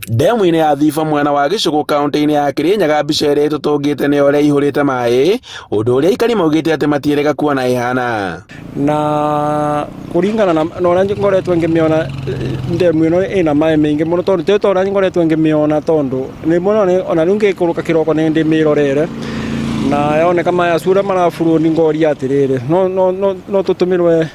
Ndemu-inĩ ya Thiba mwena wa Gĩcũgũ kaunti-inĩ ya Kirinyaga mbica ĩrĩa ĩtũtũngĩte nĩ ũrĩa ihũrĩte maĩ, ũndũ ũrĩa aikari maugĩte atĩ matiĩrĩga kuona ihana. Na kũringana na ũrĩa ngoretwo ngĩmĩona ndemu ĩno ĩna maĩ maingĩ mũno tondũ tĩ ũrĩa ngoretwo ngĩmĩona tondũ ona rĩu ngĩikũrũka kĩroko nĩ ndĩmĩrorere na yoneka maĩ acio ũrĩa marabũrwo nĩ ngoria atĩrĩrĩ no tũtũmĩrwe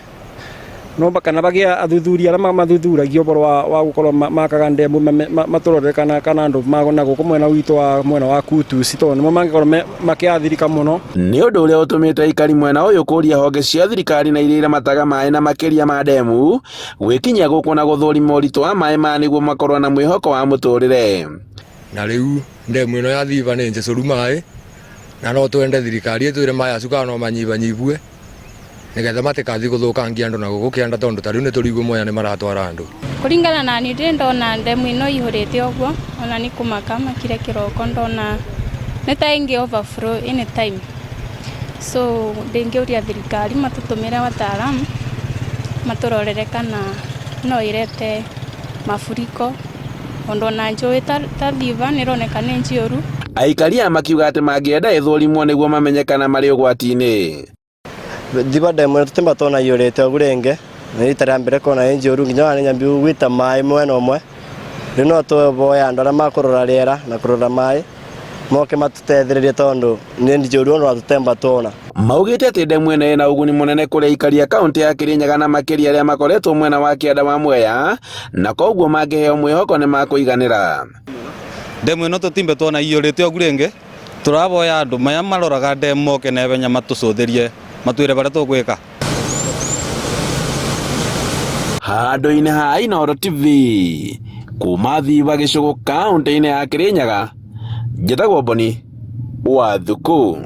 no kana bagia athuthuria arĩa mathuthuragia ũhoro wa gũkorwo makaga ndemu matũrorere kana andũ magona gũkũ mwena witũ wa mwena wa Kutusi tondũ nĩmo mangĩkorwo makĩathirika mũno. Nĩ ũndũ ũrĩa ũtũmĩte aikari mwena ũyũ kũria honge cia thirikari na iria iramataga maĩ na makĩria ma ndemu gwĩkinyia gũkũ na gũthũrima ũritũ wa maĩ maya nĩguo makorwo na mwĩhoko wa mũtũrĩre. Na rĩu ndemu ĩno ya Thiba nĩ njecũru maĩ na no twende thirikari ĩtwĩre maĩ acu kana no manyibanyibue nĩgetha matikathi gũthũkangia andũ na gũkũ kĩanda tondũ ta rĩu nĩ tũrigwo moya nĩ maratwara andũ. Kũringana na niĩ ndĩ ndona ndemu ĩno ihũrĩte ũguo ona nĩ kũmaka makire kĩroko ndona nĩ ta ĩngĩ overflow anytime. So ndĩngĩũria thirikari matũtũmĩre wataaramu matũrorere kana no ĩrete mafuriko ũndũ ona njũĩ ta Thiba nĩ ĩroneka nĩ njĩũru. Aikari aya makiuga atĩ mangĩenda ĩthũrimwo nĩguo mamenye kana marĩ ũgwati-inĩ. Thiba ndemu ĩno tũtimba tona iyũrĩte ũguo rĩngĩ nĩ rita rĩa mbere kuona ĩ njũru nginya ona nĩ nyambiu gwĩta maĩ mwena ũmwe. Rĩu no tũhoya andũ arĩa makũrora rĩera na kũrora maĩ moke matũteithĩrĩrie tondũ nĩ njũru ona tũtemba tona. Maugĩte atĩ ndemu ĩno ĩna ũguni mũnene kũrĩ aikari a kaunti ya Kirinyaga na makĩria arĩa makoretwo mwena wa kĩanda wa Mwea na koguo mangĩheo mwĩhoko nĩ makũiganĩra. Ndemu ĩno tũtimbe tona iyũrĩte ũguo rĩngĩ tũrahoya andũ maya maroraga ndemu moke na ihenya matũcũthĩrie matwĩre barĩa tũgwĩka. Handũ-inĩ ha Inooro TV kuma Thiba Gĩcũgũ kaunti-inĩ ya Kirinyaga, njĩtagwo Boni Wathuku.